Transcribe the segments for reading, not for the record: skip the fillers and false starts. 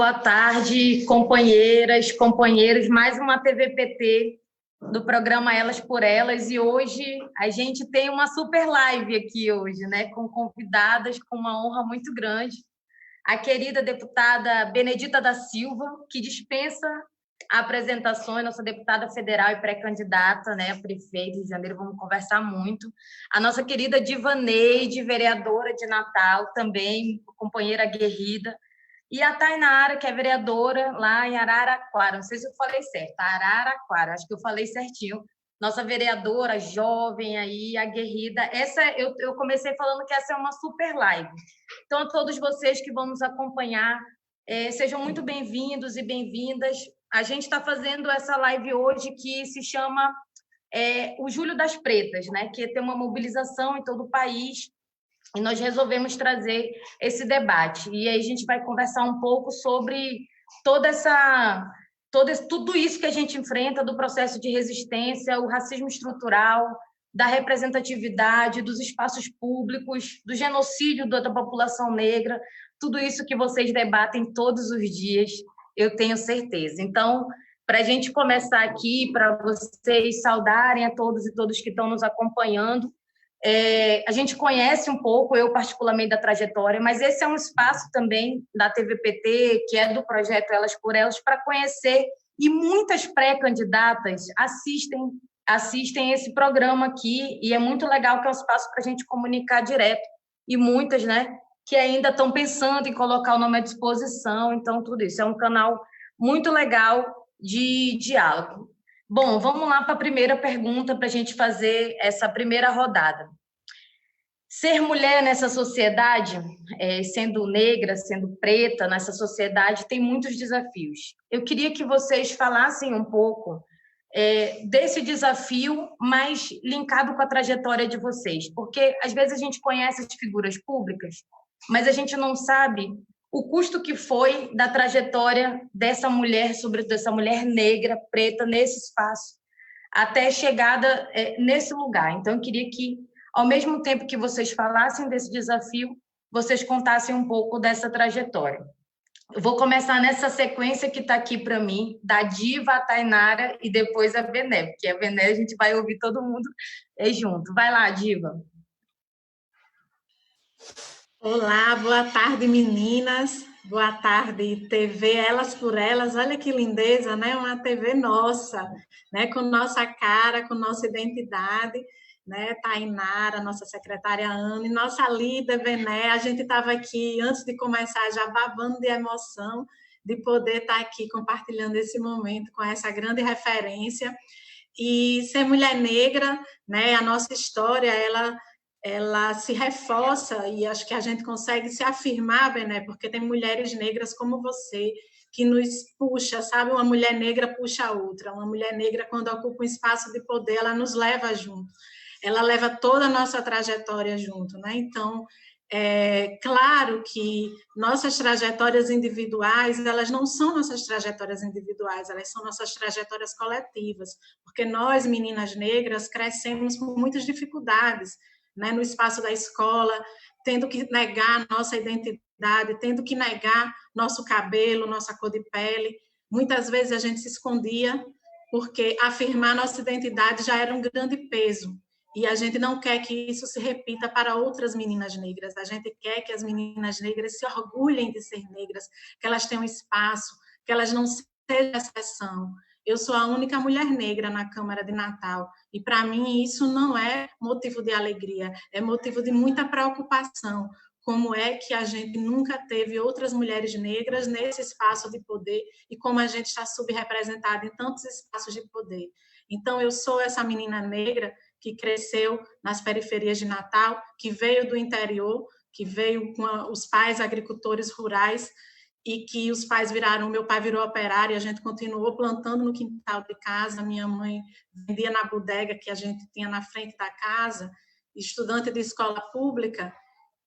Boa tarde, companheiras, companheiros, mais uma TVPT do programa Elas por Elas, e hoje a gente tem uma super live aqui hoje, né, com convidadas com uma honra muito grande, a querida deputada Benedita da Silva, que dispensa apresentações, nossa deputada federal e pré-candidata, né, a prefeita de Janeiro, vamos conversar muito, a nossa querida Divaneide, vereadora de Natal, também companheira aguerrida, e a Tainara, que é vereadora lá em Araraquara, não sei se eu falei certo, Araraquara, acho que eu falei certinho. Nossa vereadora jovem aí, aguerrida. Essa eu comecei falando que essa é uma super live. Então, a todos vocês que vão nos acompanhar, sejam muito bem-vindos e bem-vindas. A gente está fazendo essa live hoje que se chama o Julho das Pretas, né? Que tem uma mobilização em todo o país. E nós resolvemos trazer esse debate. E aí a gente vai conversar um pouco sobre tudo isso que a gente enfrenta do processo de resistência, o racismo estrutural, da representatividade, dos espaços públicos, do genocídio da população negra, tudo isso que vocês debatem todos os dias, eu tenho certeza. Então, para a gente começar aqui, para vocês saudarem a todos e todas que estão nos acompanhando, a gente conhece um pouco, eu particularmente, da trajetória, mas esse é um espaço também da TVPT, que é do projeto Elas por Elas, para conhecer, e muitas pré-candidatas assistem esse programa aqui, e é muito legal que é um espaço para a gente comunicar direto, e muitas, né, que ainda estão pensando em colocar o nome à disposição, então tudo isso é um canal muito legal de diálogo. Bom, vamos lá para a primeira pergunta, para a gente fazer essa primeira rodada. Ser mulher nessa sociedade, sendo negra, sendo preta nessa sociedade, tem muitos desafios. Eu queria que vocês falassem um pouco desse desafio, mas linkado com a trajetória de vocês, porque às vezes a gente conhece as figuras públicas, mas a gente não sabe o custo que foi da trajetória dessa mulher, sobretudo dessa mulher negra, preta, nesse espaço, até chegada nesse lugar. Então, eu queria que, ao mesmo tempo que vocês falassem desse desafio, vocês contassem um pouco dessa trajetória. Eu vou começar nessa sequência que está aqui para mim, da Diva, a Tainara e depois a Bené, porque a Bené a gente vai ouvir todo mundo junto. Vai lá, Diva. Olá, boa tarde, meninas. Boa tarde, TV Elas por Elas. Olha que lindeza, né? Uma TV nossa, né? Com nossa cara, com nossa identidade, né? Tainara, nossa secretária Ana e nossa líder Bené. A gente estava aqui antes de começar já babando de emoção de poder estar aqui compartilhando esse momento com essa grande referência. E ser mulher negra, né? A nossa história, ela se reforça e acho que a gente consegue se afirmar, Bené, porque tem mulheres negras como você que nos puxa, sabe? Uma mulher negra puxa a outra. Uma mulher negra, quando ocupa um espaço de poder, ela nos leva junto. Ela leva toda a nossa trajetória junto, né? Então, é claro que nossas trajetórias individuais, elas não são nossas trajetórias individuais, elas são nossas trajetórias coletivas, porque nós, meninas negras, crescemos com muitas dificuldades, né, no espaço da escola, tendo que negar nossa identidade, tendo que negar nosso cabelo, nossa cor de pele. Muitas vezes a gente se escondia, porque afirmar nossa identidade já era um grande peso. E a gente não quer que isso se repita para outras meninas negras. A gente quer que as meninas negras se orgulhem de ser negras, que elas tenham espaço, que elas não sejam exceção. Eu sou a única mulher negra na Câmara de Natal. E, para mim, isso não é motivo de alegria, é motivo de muita preocupação. Como é que a gente nunca teve outras mulheres negras nesse espaço de poder e como a gente está subrepresentada em tantos espaços de poder. Então, eu sou essa menina negra que cresceu nas periferias de Natal, que veio do interior, que veio com os pais agricultores rurais, e que os pais viraram, meu pai virou operário, e a gente continuou plantando no quintal de casa, minha mãe vendia na bodega que a gente tinha na frente da casa, estudante de escola pública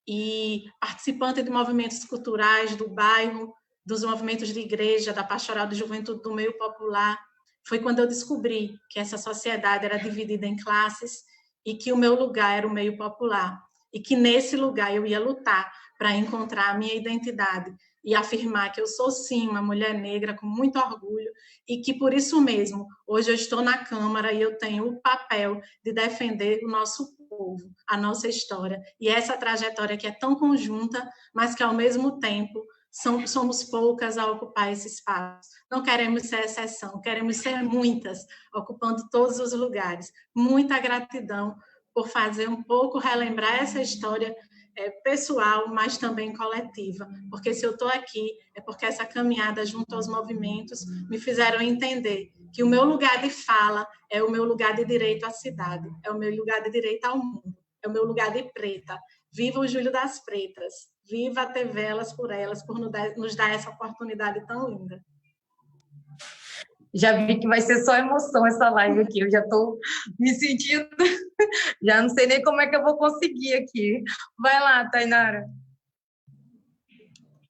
e participante de movimentos culturais do bairro, dos movimentos de igreja, da pastoral de juventude do meio popular. Foi quando eu descobri que essa sociedade era dividida em classes e que o meu lugar era o meio popular, e que nesse lugar eu ia lutar para encontrar a minha identidade, e afirmar que eu sou, sim, uma mulher negra com muito orgulho e que, por isso mesmo, hoje eu estou na Câmara e eu tenho o papel de defender o nosso povo, a nossa história e essa trajetória que é tão conjunta, mas que, ao mesmo tempo, somos poucas a ocupar esse espaço. Não queremos ser exceção, queremos ser muitas, ocupando todos os lugares. Muita gratidão por fazer um pouco relembrar essa história pessoal, mas também coletiva, porque se eu estou aqui é porque essa caminhada junto aos movimentos me fizeram entender que o meu lugar de fala é o meu lugar de direito à cidade, é o meu lugar de direito ao mundo, é o meu lugar de preta. Viva o Júlio das Pretas, viva a TV Elas por Elas, por nos dar essa oportunidade tão linda. Já vi que vai ser só emoção essa live aqui, eu já estou me sentindo, já não sei nem como é que eu vou conseguir aqui. Vai lá, Tainara.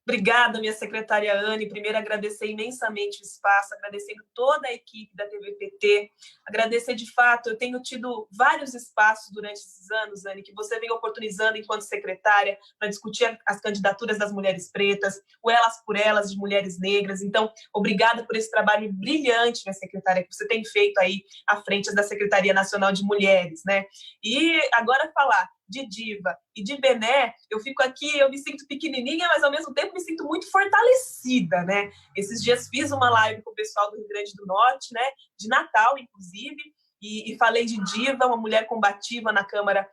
Obrigada, minha secretária Anne. Primeiro, agradecer imensamente o espaço, agradecendo toda a equipe da TVPT, agradecer de fato, eu tenho tido vários espaços durante esses anos, Anne, que você vem oportunizando enquanto secretária para discutir as candidaturas das mulheres pretas, o Elas por Elas de mulheres negras. Então, obrigada por esse trabalho brilhante, minha secretária, que você tem feito aí à frente da Secretaria Nacional de Mulheres, né? E agora falar de Diva e de Bené, eu fico aqui, eu me sinto pequenininha, mas ao mesmo tempo me sinto muito fortalecida, né? Esses dias fiz uma live com o pessoal do Rio Grande do Norte, né? De Natal, inclusive, e falei de Diva, uma mulher combativa na Câmara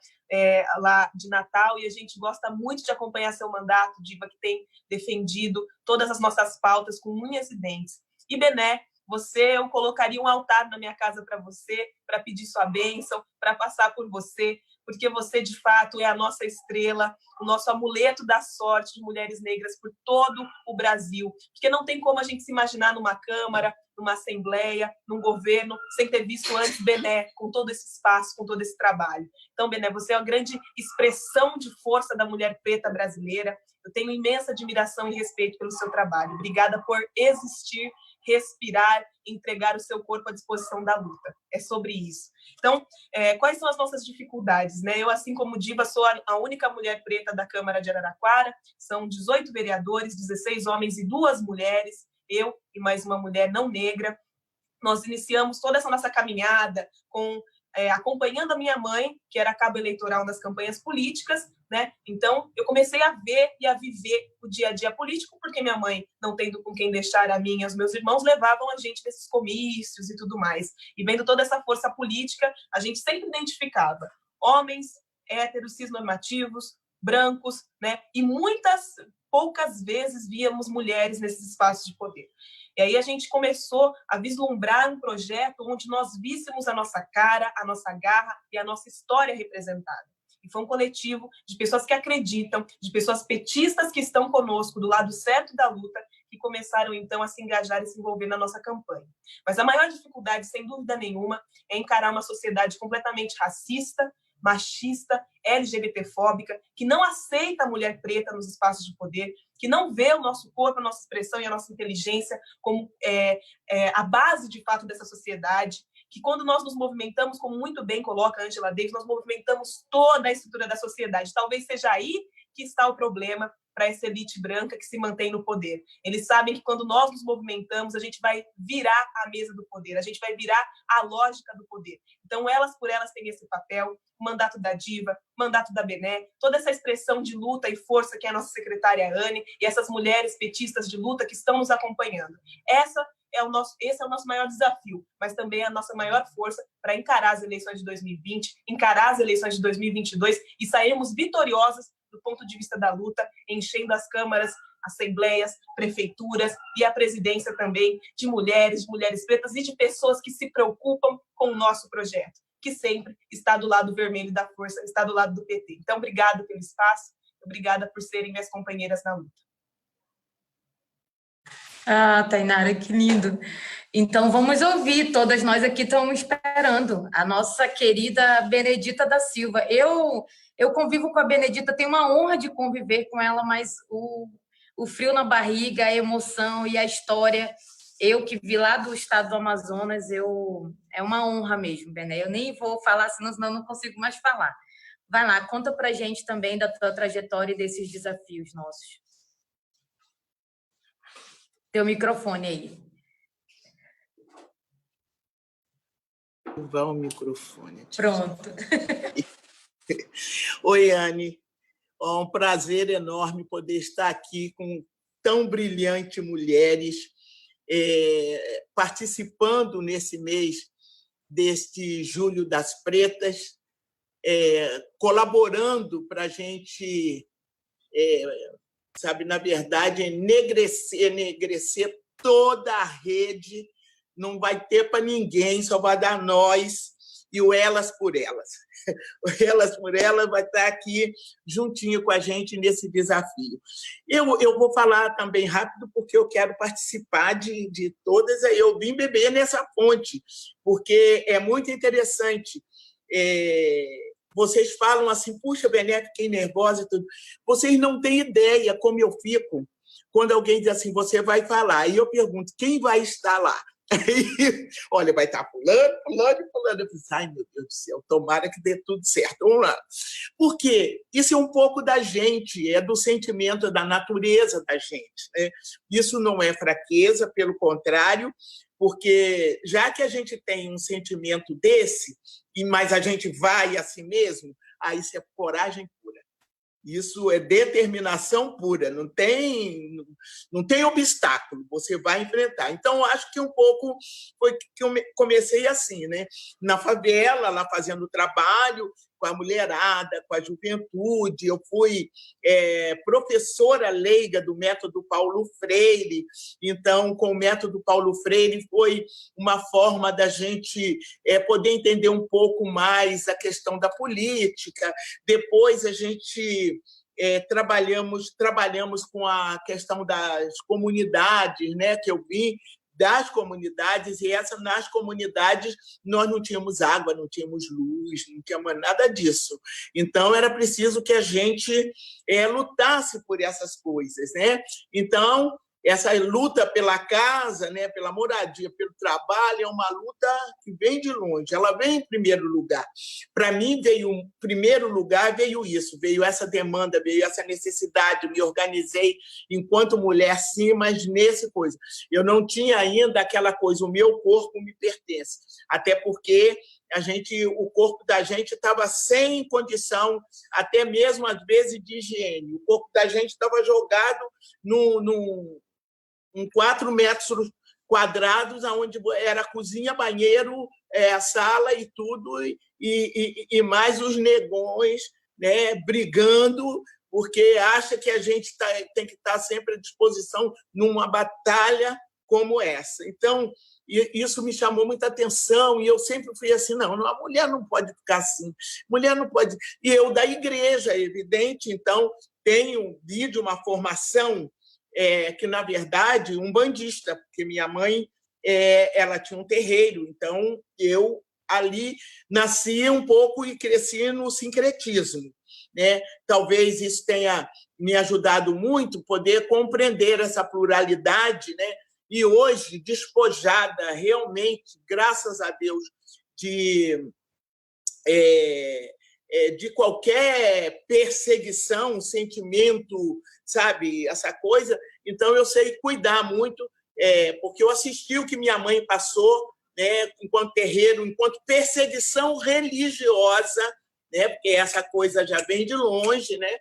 lá de Natal, e a gente gosta muito de acompanhar seu mandato, Diva, que tem defendido todas as nossas pautas com unhas e dentes. E Bené, eu colocaria um altar na minha casa para você, para pedir sua bênção, para passar por você, porque você, de fato, é a nossa estrela, o nosso amuleto da sorte de mulheres negras por todo o Brasil. Porque não tem como a gente se imaginar numa Câmara, numa Assembleia, num governo, sem ter visto antes Bené, com todo esse espaço, com todo esse trabalho. Então, Bené, você é uma grande expressão de força da mulher preta brasileira. Eu tenho imensa admiração e respeito pelo seu trabalho. Obrigada por existir, respirar, entregar o seu corpo à disposição da luta. É sobre isso. Então, quais são as nossas dificuldades, né? Eu, assim como Diva, sou a única mulher preta da Câmara de Araraquara, são 18 vereadores, 16 homens e 2 mulheres, eu e mais uma mulher não negra. Nós iniciamos toda essa nossa caminhada acompanhando a minha mãe, que era cabo eleitoral nas campanhas políticas, né? Então, eu comecei a ver e a viver o dia a dia político, porque minha mãe, não tendo com quem deixar a mim e os meus irmãos, levavam a gente nesses comícios e tudo mais. E vendo toda essa força política, a gente sempre identificava homens héteros, cisnormativos, brancos, né? E poucas vezes víamos mulheres nesses espaços de poder. E aí a gente começou a vislumbrar um projeto onde nós víssemos a nossa cara, a nossa garra e a nossa história representada. E foi um coletivo de pessoas que acreditam, de pessoas petistas que estão conosco do lado certo da luta, que começaram, então, a se engajar e se envolver na nossa campanha. Mas a maior dificuldade, sem dúvida nenhuma, é encarar uma sociedade completamente racista, machista, LGBTfóbica, que não aceita a mulher preta nos espaços de poder, que não vê o nosso corpo, a nossa expressão e a nossa inteligência como a base, de fato, dessa sociedade, que quando nós nos movimentamos, como muito bem coloca a Angela Davis, nós movimentamos toda a estrutura da sociedade. Talvez seja aí que está o problema para essa elite branca que se mantém no poder. Eles sabem que quando nós nos movimentamos, a gente vai virar a mesa do poder, a gente vai virar a lógica do poder. Então, Elas por Elas têm esse papel, o mandato da Diva, o mandato da Bené, toda essa expressão de luta e força que é a nossa secretária Anne e essas mulheres petistas de luta que estão nos acompanhando. Esse é o nosso maior desafio, mas também a nossa maior força para encarar as eleições de 2020, encarar as eleições de 2022 e sairmos vitoriosas do ponto de vista da luta, enchendo as câmaras, assembleias, prefeituras e a presidência também de mulheres pretas e de pessoas que se preocupam com o nosso projeto, que sempre está do lado vermelho da força, está do lado do PT. Então, obrigada pelo espaço, obrigada por serem minhas companheiras na luta. Ah, Tainara, que lindo. Então, vamos ouvir, todas nós aqui estamos esperando a nossa querida Benedita da Silva. Eu convivo com a Benedita, tenho uma honra de conviver com ela, mas o frio na barriga, a emoção e a história, eu que vi lá do estado do Amazonas, é uma honra mesmo, Bené. Eu nem vou falar, senão eu não consigo mais falar. Vai lá, conta pra gente também da tua trajetória e desses desafios nossos. Teu microfone aí. Ativar o microfone. Pronto. Oi, Anne. É um prazer enorme poder estar aqui com tão brilhantes mulheres participando nesse mês deste Julho das Pretas, colaborando para a gente, sabe, na verdade, enegrecer toda a rede. Não vai ter para ninguém, só vai dar nós e o Elas por Elas. O Elas por Elas vai estar aqui juntinho com a gente nesse desafio. Eu vou falar também rápido, porque eu quero participar de todas. Eu vim beber nessa fonte, porque é muito interessante. Vocês falam assim, puxa, Bené, fiquei nervosa e tudo. Vocês não têm ideia como eu fico quando alguém diz assim, você vai falar. E eu pergunto, quem vai estar lá? Aí, olha, vai estar fulano. Eu pensei, ai, meu Deus do céu, tomara que dê tudo certo. Vamos lá. Porque isso é um pouco da gente, é do sentimento da natureza da gente, né? Isso não é fraqueza, pelo contrário, porque já que a gente tem um sentimento desse, mas a gente vai a si mesmo, aí isso é coragem pura. Isso é determinação pura, não tem obstáculo, você vai enfrentar. Então, acho que um pouco foi que eu comecei assim, né? Na favela, lá fazendo trabalho com a mulherada, com a juventude. Eu fui professora leiga do método Paulo Freire. Então, com o método Paulo Freire, foi uma forma da gente poder entender um pouco mais a questão da política. Depois, a gente trabalhamos com a questão das comunidades, né, que eu vim das comunidades, e nas comunidades nós não tínhamos água, não tínhamos luz, não tínhamos nada disso. Então, era preciso que a gente lutasse por essas coisas, né? Então, essa luta pela casa, né, pela moradia, pelo trabalho, é uma luta que vem de longe, ela vem em primeiro lugar. Para mim, em primeiro lugar, veio isso, veio essa demanda, veio essa necessidade, me organizei enquanto mulher, sim, mas nesse coisa. Eu não tinha ainda aquela coisa, o meu corpo me pertence, até porque o corpo da gente estava sem condição, até mesmo, às vezes, de higiene. O corpo da gente estava jogado em 4 metros quadrados, onde era cozinha, banheiro, a sala e tudo, e mais os negões, né, brigando, porque acha que a gente tem que estar sempre à disposição numa batalha como essa. Então, isso me chamou muita atenção, e eu sempre fui assim, não, a mulher não pode ficar assim, mulher não pode... E eu da igreja, é evidente, então, tenho vídeo, uma formação que, na verdade, um bandista, porque minha mãe ela tinha um terreiro, então eu ali nasci um pouco e cresci no sincretismo, né? Talvez isso tenha me ajudado muito poder compreender essa pluralidade, né? E hoje, despojada realmente, graças a Deus, de qualquer perseguição, sentimento, sabe, essa coisa. Então, eu sei cuidar muito, porque eu assisti o que minha mãe passou, né, enquanto terreiro, enquanto perseguição religiosa, né, porque essa coisa já vem de longe, né,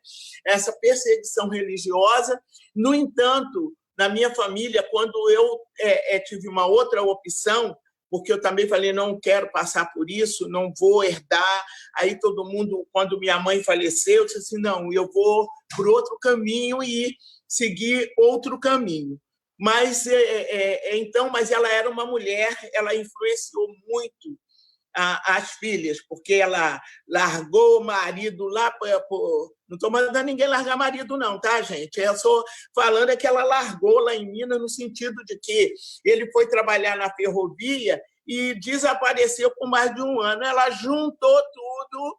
essa perseguição religiosa. No entanto, na minha família, quando eu tive uma outra opção, porque eu também falei, não quero passar por isso, não vou herdar. Aí todo mundo, quando minha mãe faleceu, eu disse assim, não, eu vou por outro caminho e seguir outro caminho. Mas, mas ela era uma mulher, ela influenciou muito as filhas, porque ela largou o marido lá... Não estou mandando ninguém largar marido, não, tá, gente? Eu só falando que ela largou lá em Minas, no sentido de que ele foi trabalhar na ferrovia e desapareceu por mais de 1 ano. Ela juntou tudo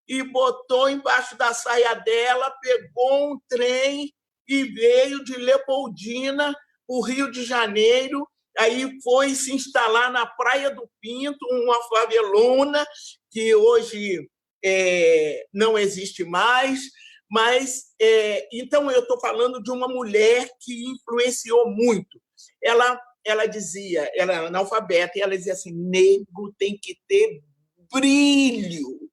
e botou embaixo da saia dela, pegou um trem e veio de Leopoldina para o Rio de Janeiro. Aí foi se instalar na Praia do Pinto, uma favelona que hoje não existe mais. Mas, então, eu estou falando de uma mulher que influenciou muito. ela dizia, ela era analfabeta, e ela dizia assim, negro tem que ter brilho.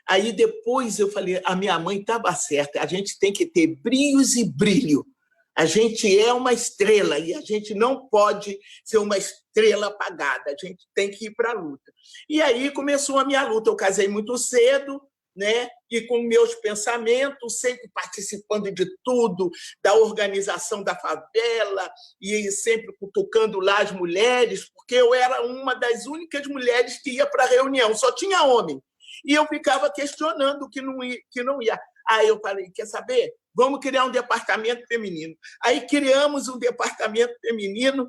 Aí depois eu falei, a minha mãe estava certa, a gente tem que ter brilhos e brilho. A gente é uma estrela e a gente não pode ser uma estrela apagada, a gente tem que ir para a luta. E aí começou a minha luta, eu casei muito cedo, né? E com meus pensamentos, sempre participando de tudo, da organização da favela, e sempre cutucando lá as mulheres, porque eu era uma das únicas mulheres que ia para a reunião, só tinha homem. E eu ficava questionando que não ia. Aí eu falei, quer saber? Vamos criar um departamento feminino. Aí criamos um departamento feminino,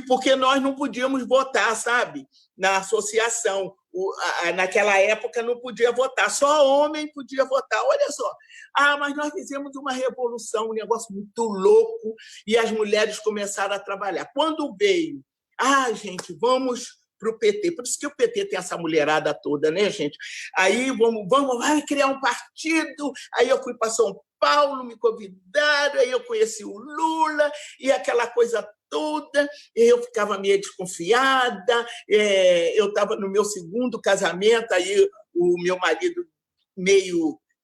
porque nós não podíamos votar, sabe? Na associação. Naquela época não podia votar, só homem podia votar. Olha só. Mas nós fizemos uma revolução, um negócio muito louco, e as mulheres começaram a trabalhar. Quando veio, gente, vamos para o PT. Por isso que o PT tem essa mulherada toda, né, gente? Aí vai criar um partido. Aí eu fui para São Paulo, me convidaram, aí eu conheci o Lula, e aquela coisa toda, eu ficava meio desconfiada, eu estava no meu segundo casamento, aí o meu marido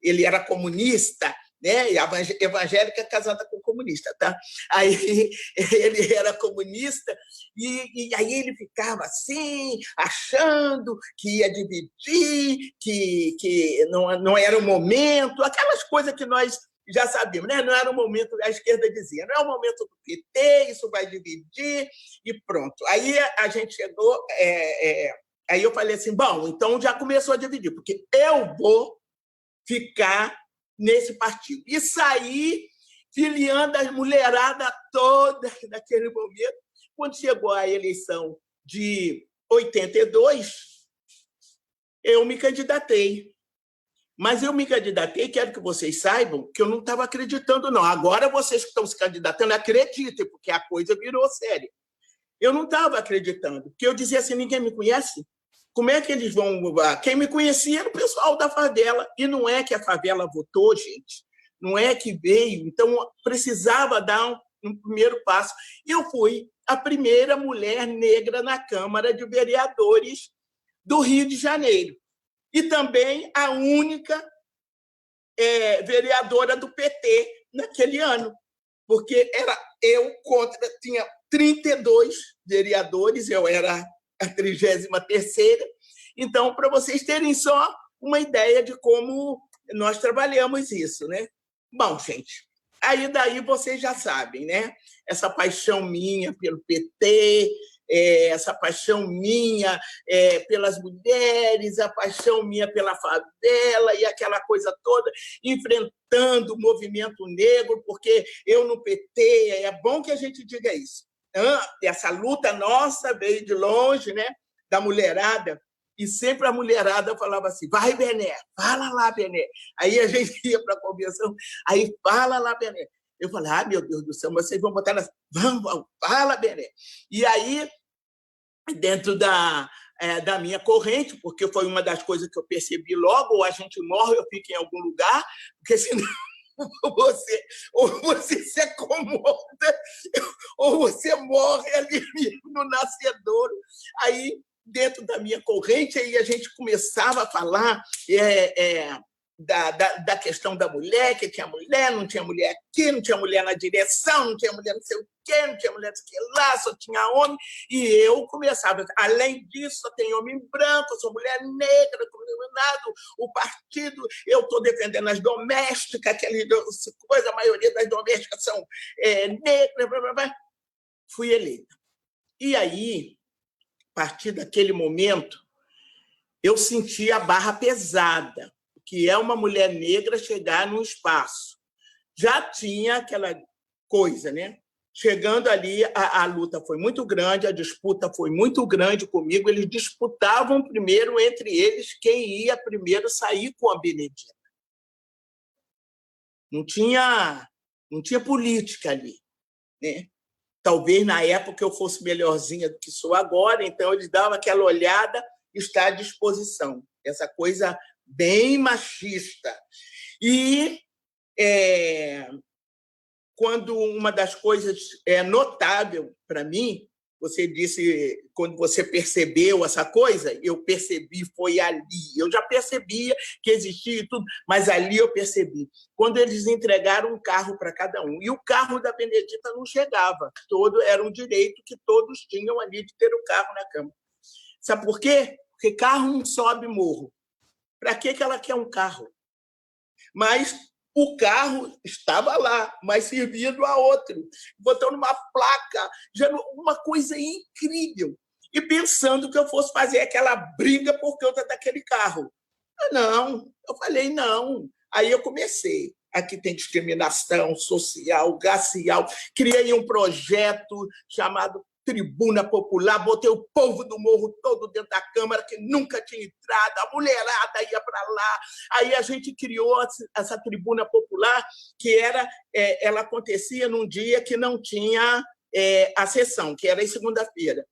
ele era comunista, né? Evangélica casada com comunista, tá? Aí ele era comunista e aí ele ficava assim, achando que ia dividir, que não era o momento, aquelas coisas que nós já sabíamos, né? Não era o momento, a esquerda dizia, não é o momento do PT, isso vai dividir e pronto. Aí a gente chegou, aí eu falei assim, bom, então já começou a dividir, porque eu vou ficar nesse partido. E saí filiando as mulheradas todas naquele momento. Quando chegou a eleição de 82, eu me candidatei. Mas eu me candidatei, quero que vocês saibam que eu não estava acreditando, não. Agora vocês que estão se candidatando, acreditem, porque a coisa virou séria. Eu não estava acreditando, porque eu dizia assim, ninguém me conhece? Como é que eles vão... Quem me conhecia era o pessoal da favela. E não é que a favela votou, gente. Não é que veio. Então, precisava dar um primeiro passo. Eu fui a primeira mulher negra na Câmara de Vereadores do Rio de Janeiro. E também a única vereadora do PT naquele ano. Porque era eu contra... Tinha 32 vereadores, eu era a 33ª. Então, para vocês terem só uma ideia de como nós trabalhamos isso, né? Bom, gente, aí daí vocês já sabem, né? Essa paixão minha pelo PT, essa paixão minha pelas mulheres, a paixão minha pela favela e aquela coisa toda, enfrentando o movimento negro, porque eu no PT, é bom que a gente diga isso. Essa luta nossa veio de longe, né? Da mulherada, e sempre a mulherada falava assim, vai, Bené, fala lá, Bené. Aí a gente ia para a convenção, aí fala lá, Bené. Eu falei, meu Deus do céu, vocês vão botar... Vamos, fala, Bené. E aí, dentro da minha corrente, porque foi uma das coisas que eu percebi logo, ou a gente morre ou fica em algum lugar, porque senão... ou você se acomoda, ou você morre ali no nascedouro. Aí, dentro da minha corrente, aí a gente começava a falar da questão da mulher, que tinha mulher, não tinha mulher aqui, não tinha mulher na direção, não tinha mulher não sei o quê, não tinha mulher não sei o que lá, só tinha homem. E eu começava, além disso, só tem homem branco, eu sou mulher negra, comunidade, o partido, eu estou defendendo as domésticas, coisa, a maioria das domésticas são negras, blá, blá, blá. Fui eleita. E aí, a partir daquele momento, eu senti a barra pesada, que é uma mulher negra chegar num espaço. Já tinha aquela coisa, né? Chegando ali, a luta foi muito grande, a disputa foi muito grande comigo, eles disputavam primeiro entre eles quem ia primeiro sair com a Benedita. Não tinha política ali, né? Talvez, na época, eu fosse melhorzinha do que sou agora, então eles davam aquela olhada, está à disposição. Essa coisa bem machista. E quando uma das coisas notável para mim, você disse, quando você percebeu essa coisa, eu percebi, foi ali. Eu já percebia que existia e tudo, mas ali eu percebi. Quando eles entregaram um carro para cada um, e o carro da Benedita não chegava, era um direito que todos tinham ali de ter o carro na Câmara. Sabe por quê? Porque carro não sobe morro. Para que ela quer um carro? Mas o carro estava lá, mas servindo a outro, botando uma placa, já uma coisa incrível. E pensando que eu fosse fazer aquela briga por conta daquele carro. Não, eu falei não. Aí eu comecei. Aqui tem discriminação social, racial. Criei um projeto chamado Tribuna Popular, botei o povo do morro todo dentro da Câmara, que nunca tinha entrado, a mulherada ia para lá. Aí a gente criou essa Tribuna Popular, que ela acontecia num dia que não tinha a sessão, que era em segunda-feira.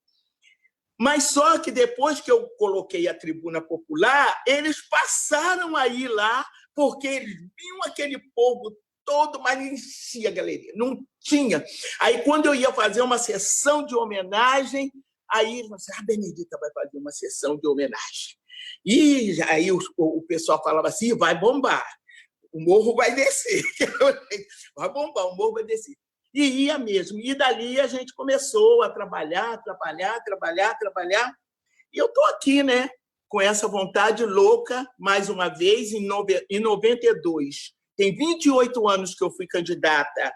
Mas só que depois que eu coloquei a Tribuna Popular, eles passaram a ir lá, porque eles viam aquele povo todo, mas enchia a galeria, não tinha. Aí, quando eu ia fazer uma sessão de homenagem, aí a Benedita vai fazer uma sessão de homenagem. E aí o pessoal falava assim, vai bombar, o morro vai descer. Vai bombar, o morro vai descer. E ia mesmo. E dali a gente começou a trabalhar. E eu estou aqui, né, com essa vontade louca, mais uma vez, em 92. Tem 28 anos que eu fui candidata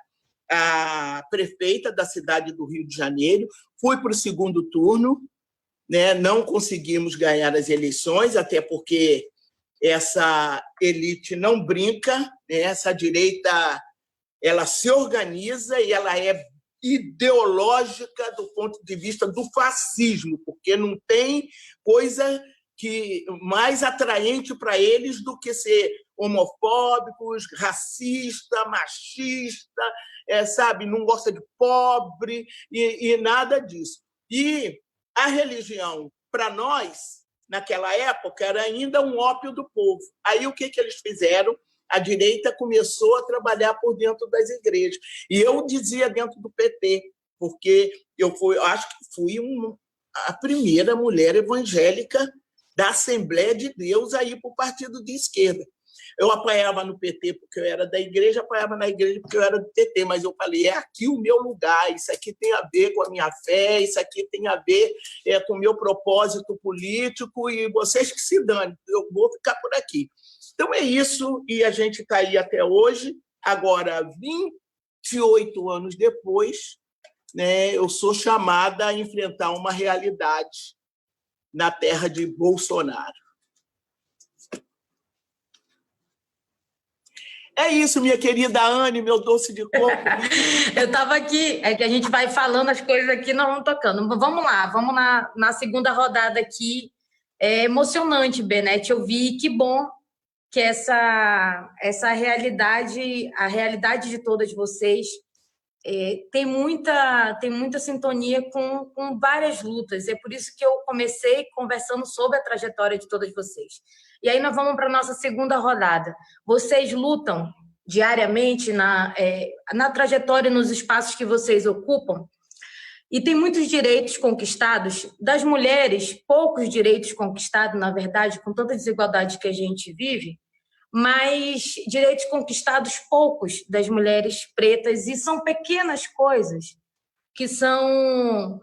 a prefeita da cidade do Rio de Janeiro. Fui para o segundo turno, né? Não conseguimos ganhar as eleições, até porque essa elite não brinca, né? Essa direita ela se organiza e ela é ideológica do ponto de vista do fascismo, porque não tem coisa mais atraente para eles do que ser homofóbicos, racista, machista, sabe, não gosta de pobre e nada disso. E a religião, para nós, naquela época, era ainda um ópio do povo. Aí o que eles fizeram? A direita começou a trabalhar por dentro das igrejas. E eu dizia dentro do PT, porque eu acho que fui a primeira mulher evangélica da Assembleia de Deus a ir para o partido de esquerda. Eu apanhava no PT porque eu era da igreja, apanhava na igreja porque eu era do PT, mas eu falei, é aqui o meu lugar, isso aqui tem a ver com a minha fé, isso aqui tem a ver com o meu propósito político, e vocês que se danem, eu vou ficar por aqui. Então é isso, e a gente está aí até hoje. Agora, 28 anos depois, né, eu sou chamada a enfrentar uma realidade na terra de Bolsonaro. É isso, minha querida Anne, meu doce de coco. Eu estava aqui, é que a gente vai falando as coisas aqui, nós vamos tocando. Vamos lá, vamos na segunda rodada aqui. É emocionante, Benete, eu vi, que bom que essa realidade, a realidade de todas vocês, tem muita sintonia com várias lutas. É por isso que eu comecei conversando sobre a trajetória de todas vocês. E aí nós vamos para a nossa segunda rodada. Vocês lutam diariamente na trajetória, nos espaços que vocês ocupam, e tem muitos direitos conquistados. Das mulheres, poucos direitos conquistados, na verdade, com tanta desigualdade que a gente vive, mas direitos conquistados poucos das mulheres pretas, e são pequenas coisas que são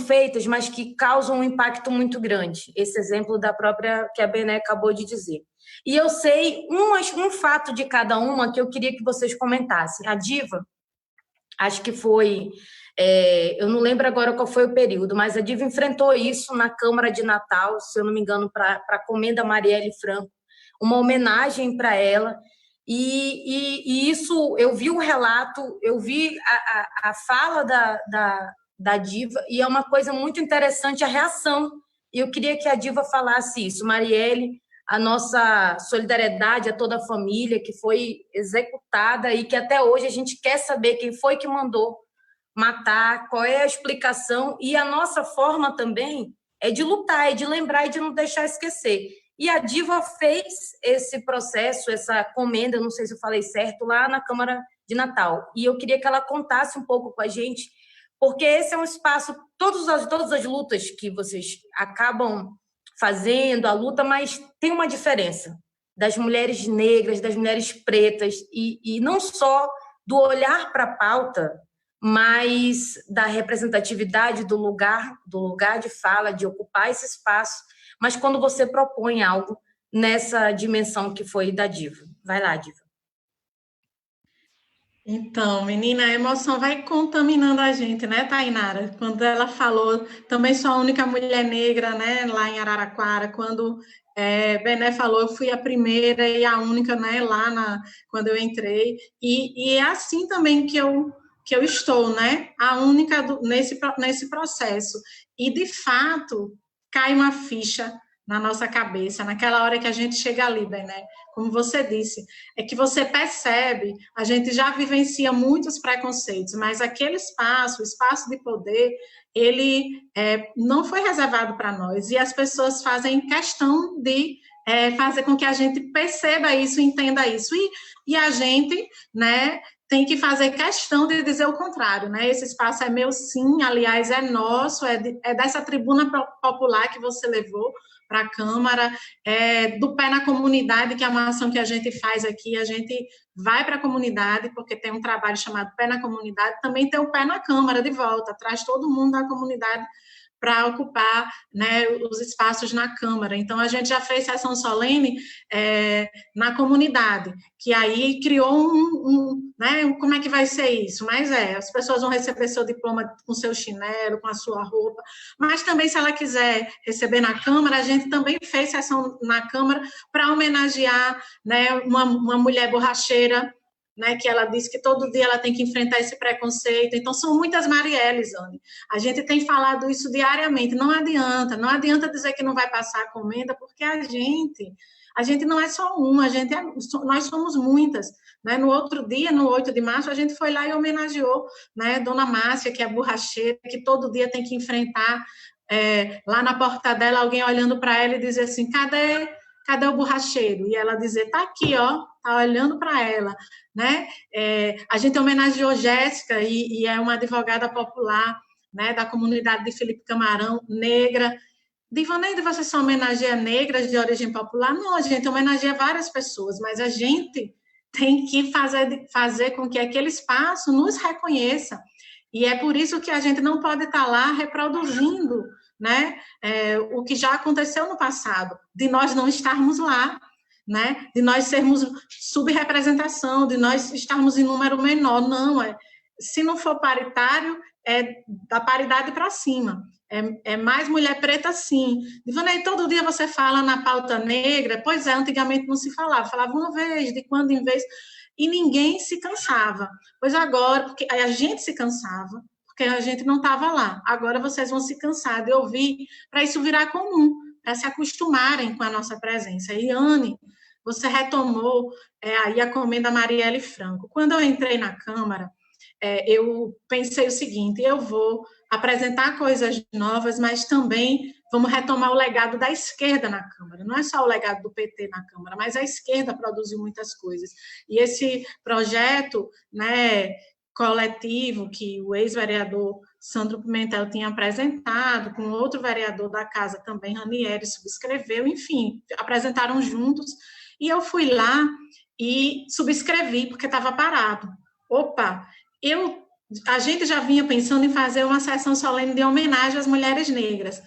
feitas, mas que causam um impacto muito grande. Esse exemplo da própria que a Bené acabou de dizer. E eu sei um fato de cada uma que eu queria que vocês comentassem. A Diva, acho que foi... eu não lembro agora qual foi o período, mas a Diva enfrentou isso na Câmara de Natal, se eu não me engano, para a Comenda Marielle Franco, uma homenagem para ela, e isso, eu vi o relato, eu vi a fala da Diva, e é uma coisa muito interessante a reação, e eu queria que a Diva falasse isso. Marielle, a nossa solidariedade a toda a família que foi executada e que até hoje a gente quer saber quem foi que mandou matar, qual é a explicação, e a nossa forma também é de lutar, é de lembrar e de não deixar esquecer. E a Diva fez esse processo, essa comenda, não sei se eu falei certo, lá na Câmara de Natal. E eu queria que ela contasse um pouco com a gente, porque esse é um espaço, todas as lutas que vocês acabam fazendo, a luta, mas tem uma diferença das mulheres negras, das mulheres pretas, e não só do olhar para a pauta, mas da representatividade do lugar de fala, de ocupar esse espaço, mas quando você propõe algo nessa dimensão que foi da Diva. Vai lá, Diva. Então, menina, a emoção vai contaminando a gente, né, Tainara? Quando ela falou, também sou a única mulher negra, né, lá em Araraquara, quando Bené falou, eu fui a primeira e a única, né, quando eu entrei, e é assim também que eu estou, né, a única nesse processo, e de fato, cai uma ficha na nossa cabeça, naquela hora que a gente chega ali, Bené, como você disse, é que você percebe, a gente já vivencia muitos preconceitos, mas aquele espaço, o espaço de poder, ele não foi reservado para nós, e as pessoas fazem questão de fazer com que a gente perceba isso, entenda isso, e a gente, né, tem que fazer questão de dizer o contrário, né? Esse espaço é meu, sim, aliás, é nosso, é dessa tribuna popular que você levou para a Câmara, do Pé na Comunidade, que é uma ação que a gente faz aqui, a gente vai para a comunidade, porque tem um trabalho chamado Pé na Comunidade, também tem o Pé na Câmara de volta, traz todo mundo da comunidade para ocupar, né, os espaços na Câmara. Então, a gente já fez sessão solene na comunidade, que aí criou né, como é que vai ser isso? Mas as pessoas vão receber seu diploma com seu chinelo, com a sua roupa, mas também, se ela quiser receber na Câmara, a gente também fez sessão na Câmara para homenagear, né, uma mulher borracheira, né, que ela disse que todo dia ela tem que enfrentar esse preconceito. Então, são muitas Marielles, Anne. A gente tem falado isso diariamente. Não adianta dizer que não vai passar a comenda, porque a gente não é só uma, nós somos muitas. Né? No outro dia, no 8 de março, a gente foi lá e homenageou, né, Dona Márcia, que é borracheira, que todo dia tem que enfrentar, lá na porta dela, alguém olhando para ela e dizer assim, cadê o borracheiro? E ela dizer, tá aqui, ó, tá olhando para ela, né? A gente homenageou Jéssica, e é uma advogada popular, né, da comunidade de Felipe Camarão, negra. Divaneide, você só homenageia negras de origem popular? Não, a gente homenageia várias pessoas, mas a gente tem que fazer com que aquele espaço nos reconheça, e é por isso que a gente não pode estar lá reproduzindo, né, o que já aconteceu no passado, de nós não estarmos lá, né, de nós sermos subrepresentação, de nós estarmos em número menor. Não, se não for paritário, é da paridade para cima. É mais mulher preta, sim. Divaneide, todo dia você fala na pauta negra? Pois é, antigamente não se falava uma vez, de quando em vez, e ninguém se cansava. Pois agora, porque a gente se cansava, porque a gente não estava lá. Agora vocês vão se cansar de ouvir, para isso virar comum, para se acostumarem com a nossa presença. E, Anne, você retomou aí a comenda Marielle Franco. Quando eu entrei na Câmara, eu pensei o seguinte, eu vou apresentar coisas novas, mas também vamos retomar o legado da esquerda na Câmara. Não é só o legado do PT na Câmara, mas a esquerda produziu muitas coisas. E esse projeto, né, coletivo que o ex-vereador Sandro Pimentel tinha apresentado, com outro vereador da casa também, Ranieri, subscreveu, enfim, apresentaram juntos, e eu fui lá e subscrevi, porque estava parado. Opa, a gente já vinha pensando em fazer uma sessão solene de homenagem às mulheres negras.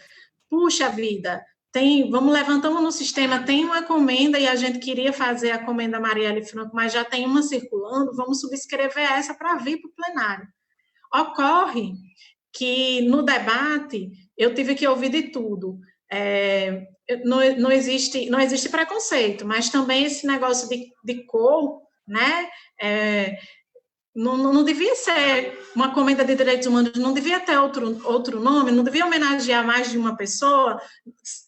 Puxa vida, levantamos no sistema, tem uma comenda e a gente queria fazer a comenda Marielle Franco, mas já tem uma circulando, vamos subscrever essa para vir para o plenário. Ocorre que no debate eu tive que ouvir de tudo. Não existe preconceito, mas também esse negócio de cor, né? Não devia ser uma comenda de direitos humanos, não devia ter outro nome, não devia homenagear mais de uma pessoa.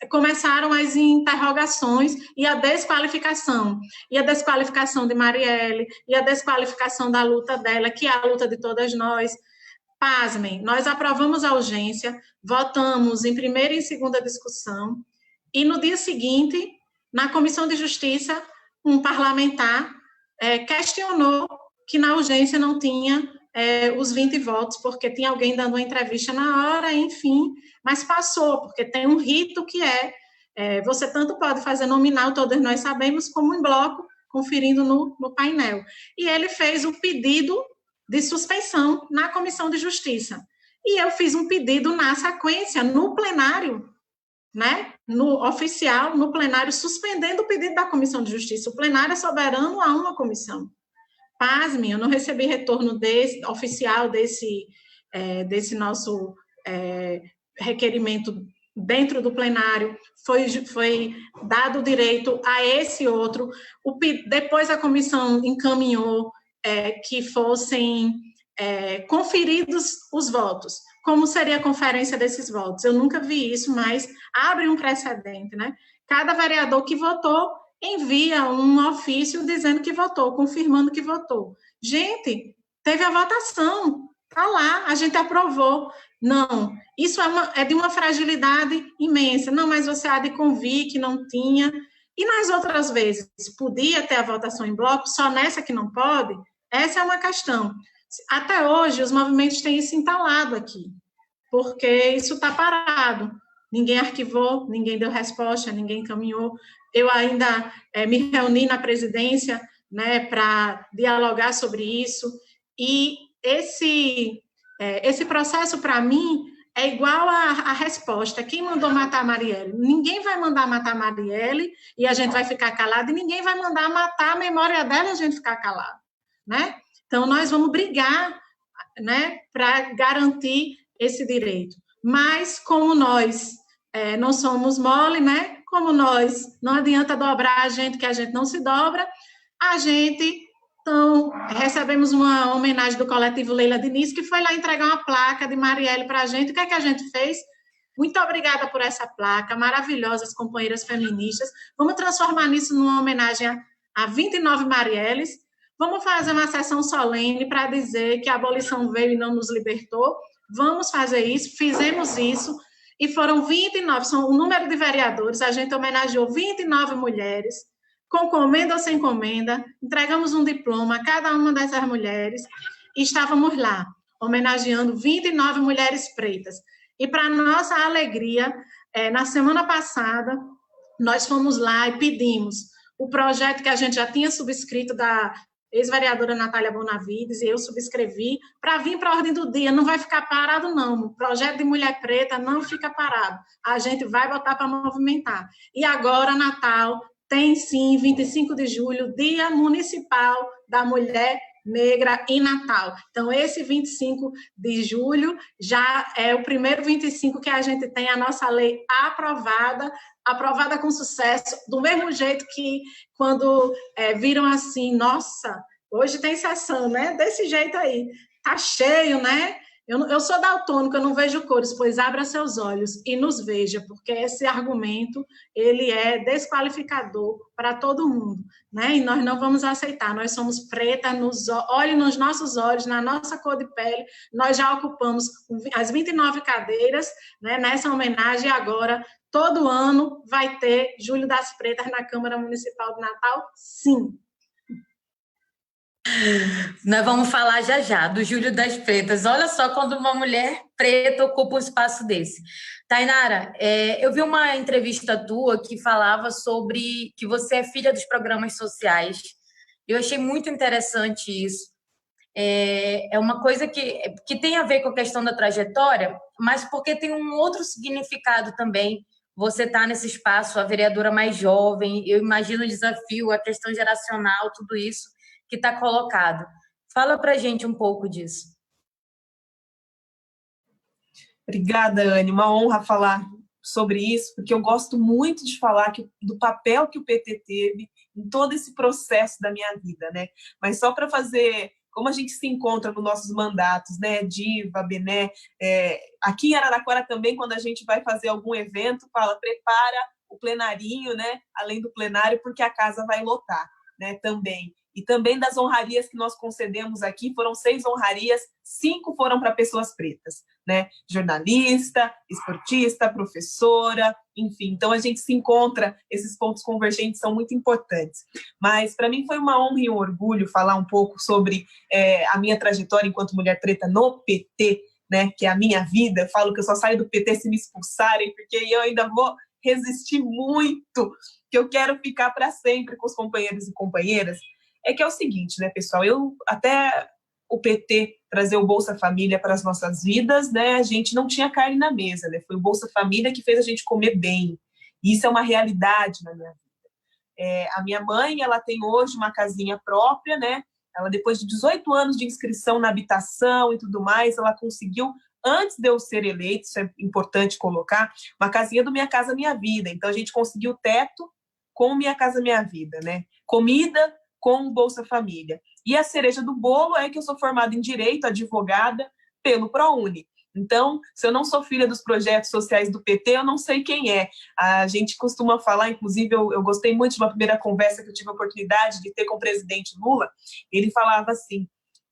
Começaram as interrogações e a desqualificação de Marielle, e a desqualificação da luta dela, que é a luta de todas nós. Pasmem, nós aprovamos a urgência, votamos em primeira e em segunda discussão, e no dia seguinte, na Comissão de Justiça, um parlamentar questionou que na urgência não tinha os 20 votos, porque tinha alguém dando uma entrevista na hora, enfim, mas passou, porque tem um rito que você tanto pode fazer nominal, todos nós sabemos, como em bloco, conferindo no painel. E ele fez o pedido de suspensão na Comissão de Justiça. E eu fiz um pedido na sequência, no plenário, né, no oficial, no plenário, suspendendo o pedido da Comissão de Justiça. O plenário é soberano a uma comissão. Pasme, eu não recebi retorno oficial desse nosso requerimento dentro do plenário, foi dado o direito a esse outro. Depois a comissão encaminhou que fossem conferidos os votos. Como seria a conferência desses votos? Eu nunca vi isso, mas abre um precedente, né? Cada vereador que votou envia um ofício dizendo que votou, confirmando que votou. Gente, teve a votação, está lá, a gente aprovou. Não, isso é de uma fragilidade imensa. Não, mas você há de convir que não tinha. E nas outras vezes, podia ter a votação em bloco, só nessa que não pode? Essa é uma questão. Até hoje, os movimentos têm isso entalado aqui, porque isso está parado. Ninguém arquivou, ninguém deu resposta, ninguém encaminhou. Eu ainda me reuni na presidência, né, para dialogar sobre isso, e esse processo, para mim, é igual a resposta. Quem mandou matar a Marielle? Ninguém vai mandar matar a Marielle e a gente vai ficar calado, e ninguém vai mandar matar a memória dela e a gente ficar calado, né? Então, nós vamos brigar, né, para garantir esse direito. Mas, como nós não somos mole, né? Como nós não adianta dobrar a gente, que a gente não se dobra, a gente, então, recebemos uma homenagem do coletivo Leila Diniz, que foi lá entregar uma placa de Marielle para a gente. O que é que a gente fez? Muito obrigada por essa placa, maravilhosas companheiras feministas. Vamos transformar nisso numa homenagem a 29 Marielles. Vamos fazer uma sessão solene para dizer que a abolição veio e não nos libertou. Vamos fazer isso, fizemos isso, e foram 29, são o número de vereadores, a gente homenageou 29 mulheres, com comenda ou sem comenda, entregamos um diploma a cada uma dessas mulheres, e estávamos lá, homenageando 29 mulheres pretas. E, para nossa alegria, na semana passada, nós fomos lá e pedimos o projeto que a gente já tinha subscrito da ex-vereadora Natália Bonavides, e eu subscrevi, para vir para a ordem do dia. Não vai ficar parado, não. O projeto de mulher preta não fica parado. A gente vai botar para movimentar. E agora, Natal, tem sim, 25 de julho, Dia Municipal da Mulher Negra em Natal. Então, esse 25 de julho já é o primeiro 25 que a gente tem a nossa lei aprovada com sucesso, do mesmo jeito que quando viram assim, nossa, hoje tem sessão, né? Desse jeito aí, tá cheio, né? Eu sou daltônica, eu não vejo cores, pois abra seus olhos e nos veja, porque esse argumento, ele é desqualificador para todo mundo, né? E nós não vamos aceitar, nós somos pretas, olhe nos nossos olhos, na nossa cor de pele, nós já ocupamos as 29 cadeiras, né, nessa homenagem, e agora, todo ano, vai ter Julho das Pretas na Câmara Municipal de Natal, sim. Nós vamos falar já já do Julho das Pretas. Olha só quando uma mulher preta ocupa um espaço desse. Tainara, eu vi uma entrevista tua que falava sobre que você é filha dos programas sociais. Eu achei muito interessante isso. É uma coisa que tem a ver com a questão da trajetória, mas porque tem um outro significado também. Você está nesse espaço, a vereadora mais jovem, eu imagino o desafio, a questão geracional, tudo isso que está colocado. Fala para a gente um pouco disso. Obrigada, Anne. Uma honra falar sobre isso, porque eu gosto muito de falar do papel que o PT teve em todo esse processo da minha vida, né? Mas só para fazer, como a gente se encontra nos nossos mandatos, né? Diva, Bené, aqui em Araraquara também, quando a gente vai fazer algum evento, fala, prepara o plenarinho, né? Além do plenário, porque a casa vai lotar, né? Também. E também das honrarias que nós concedemos aqui, foram 6 honrarias, 5 foram para pessoas pretas, né? Jornalista, esportista, professora, enfim, então a gente se encontra, esses pontos convergentes são muito importantes. Mas para mim foi uma honra e um orgulho falar um pouco sobre a minha trajetória enquanto mulher preta no PT, né, que é a minha vida. Eu falo que eu só saio do PT se me expulsarem, porque eu ainda vou resistir muito, que eu quero ficar para sempre com os companheiros e companheiras. É que é o seguinte, né, pessoal, eu até o PT trazer o Bolsa Família para as nossas vidas, né, a gente não tinha carne na mesa, né, foi o Bolsa Família que fez a gente comer bem, e isso é uma realidade na minha vida. A minha mãe, ela tem hoje uma casinha própria, né, ela depois de 18 anos de inscrição na habitação e tudo mais, ela conseguiu, antes de eu ser eleita, isso é importante colocar, uma casinha do Minha Casa Minha Vida, então a gente conseguiu teto com Minha Casa Minha Vida, né, comida com o Bolsa Família. E a cereja do bolo é que eu sou formada em Direito, advogada, pelo ProUni. Então, se eu não sou filha dos projetos sociais do PT, eu não sei quem é. A gente costuma falar, inclusive, eu gostei muito de uma primeira conversa que eu tive a oportunidade de ter com o presidente Lula, ele falava assim,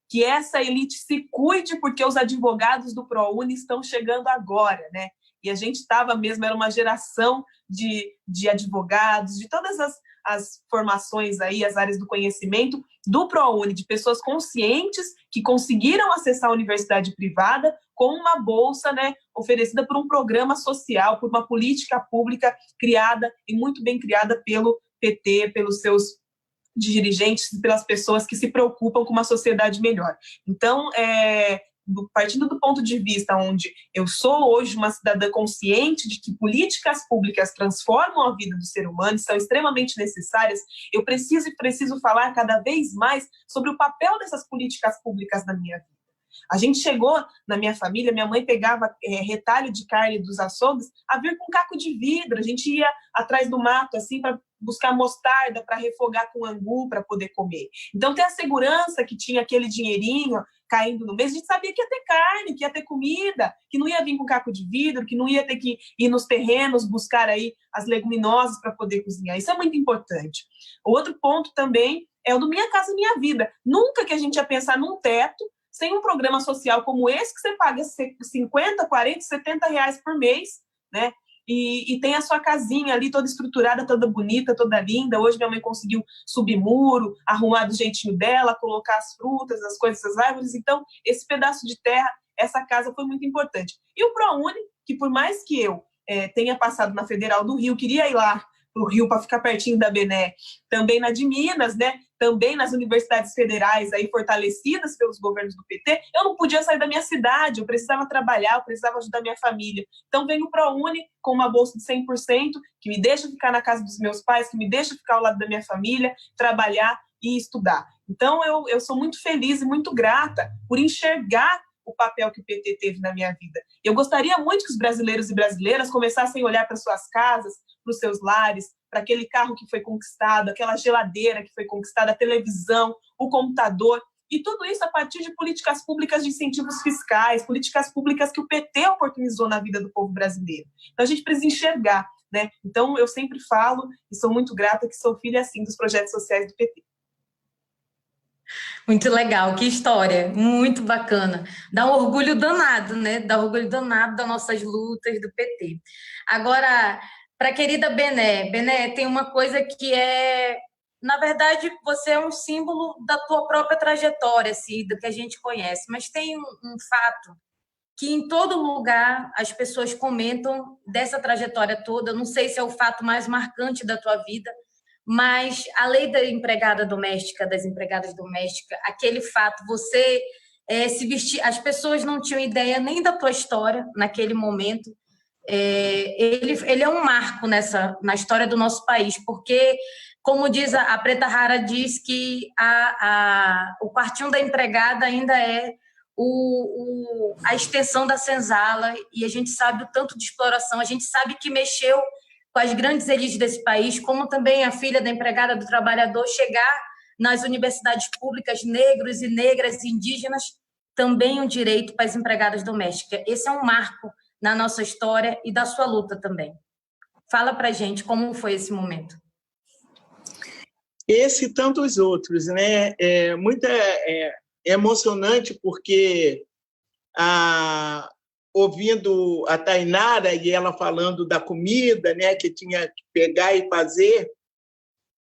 que essa elite se cuide porque os advogados do ProUni estão chegando agora, né? E a gente estava mesmo, era uma geração de advogados, de todas as formações aí, as áreas do conhecimento do ProUni, de pessoas conscientes que conseguiram acessar a universidade privada com uma bolsa, né, oferecida por um programa social, por uma política pública criada e muito bem criada pelo PT, pelos seus dirigentes, pelas pessoas que se preocupam com uma sociedade melhor. Então, partindo do ponto de vista onde eu sou hoje uma cidadã consciente de que políticas públicas transformam a vida do ser humano, são extremamente necessárias, eu preciso falar cada vez mais sobre o papel dessas políticas públicas na minha vida. A gente chegou na minha família, minha mãe pegava retalho de carne dos açougues a vir com caco de vidro, a gente ia atrás do mato assim para buscar mostarda para refogar com angu para poder comer. Então ter a segurança que tinha aquele dinheirinho caindo no mês, a gente sabia que ia ter carne, que ia ter comida, que não ia vir com caco de vidro, que não ia ter que ir nos terrenos buscar aí as leguminosas para poder cozinhar. Isso é muito importante. O outro ponto também é o do Minha Casa Minha Vida. Nunca que a gente ia pensar num teto sem um programa social como esse, que você paga 50, 40, 70 reais por mês, né? E tem a sua casinha ali toda estruturada, toda bonita, toda linda. Hoje minha mãe conseguiu subir muro, arrumar do jeitinho dela, colocar as frutas, as coisas, as árvores. Então, esse pedaço de terra, essa casa foi muito importante. E o ProUni, que por mais que eu tenha passado na Federal do Rio, queria ir lá para o Rio para ficar pertinho da Bené, também na de Minas, né? Também nas universidades federais aí fortalecidas pelos governos do PT, eu não podia sair da minha cidade, eu precisava trabalhar, eu precisava ajudar minha família. Então venho para a ProUni com uma bolsa de 100%, que me deixa ficar na casa dos meus pais, que me deixa ficar ao lado da minha família, trabalhar e estudar. Então eu sou muito feliz e muito grata por enxergar o papel que o PT teve na minha vida. Eu gostaria muito que os brasileiros e brasileiras começassem a olhar para suas casas, para os seus lares, para aquele carro que foi conquistado, aquela geladeira que foi conquistada, a televisão, o computador, e tudo isso a partir de políticas públicas de incentivos fiscais, políticas públicas que o PT oportunizou na vida do povo brasileiro. Então a gente precisa enxergar, né? Então eu sempre falo, e sou muito grata que sou filha, assim, dos projetos sociais do PT. Muito legal, que história, muito bacana. Dá um orgulho danado, né? Dá um orgulho danado das nossas lutas do PT. Agora, para a querida Bené, tem uma coisa que na verdade, você é um símbolo da tua própria trajetória, assim, do que a gente conhece, mas tem um fato que em todo lugar as pessoas comentam dessa trajetória toda, não sei se é o fato mais marcante da tua vida, mas a lei da empregada doméstica, das empregadas domésticas, aquele fato, você se vestir, as pessoas não tinham ideia nem da tua história naquele momento. Ele é um marco na história do nosso país, porque, como diz a Preta Rara, diz que o quartinho da empregada ainda é a extensão da senzala, e a gente sabe o tanto de exploração, a gente sabe que mexeu com as grandes elites desse país, como também a filha da empregada do trabalhador chegar nas universidades públicas, negros e negras, indígenas, também um direito para as empregadas domésticas. Esse é um marco na nossa história e da sua luta também. Fala para a gente como foi esse momento. Esse e tantos outros, né? É muito emocionante porque ouvindo a Tainara e ela falando da comida, né, que tinha que pegar e fazer,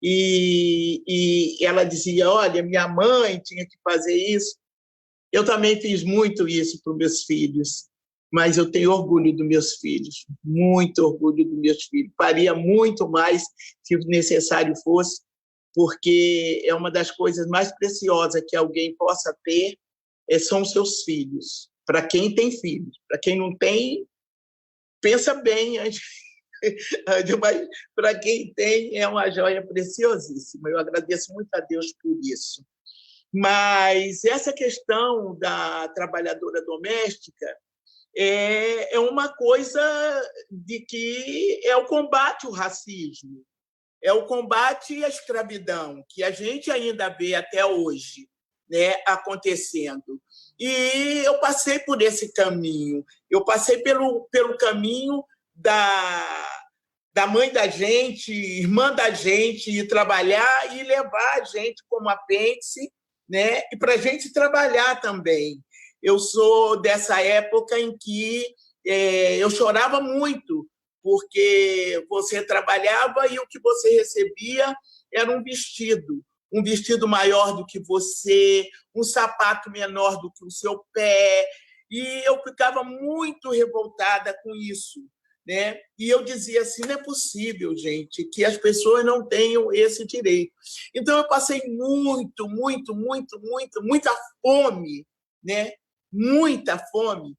e ela dizia, olha, minha mãe tinha que fazer isso. Eu também fiz muito isso para os meus filhos, mas eu tenho orgulho dos meus filhos, muito orgulho dos meus filhos. Faria muito mais se necessário fosse, porque é uma das coisas mais preciosas que alguém possa ter, são os seus filhos. Para quem tem filhos, para quem não tem, pensa bem antes. Mas para quem tem, é uma joia preciosíssima. Eu agradeço muito a Deus por isso. Mas essa questão da trabalhadora doméstica é uma coisa de que é o combate ao racismo, é o combate à escravidão, que a gente ainda vê até hoje, né, acontecendo. E eu passei por esse caminho, eu passei pelo caminho da mãe da gente, irmã da gente, ir trabalhar e levar a gente como apêndice, né? E para a gente trabalhar também. Eu sou dessa época em que eu chorava muito, porque você trabalhava e o que você recebia era um vestido maior do que você, um sapato menor do que o seu pé, e eu ficava muito revoltada com isso, né? E eu dizia assim, não é possível, gente, que as pessoas não tenham esse direito. Então, eu passei muita fome, né? Muita fome.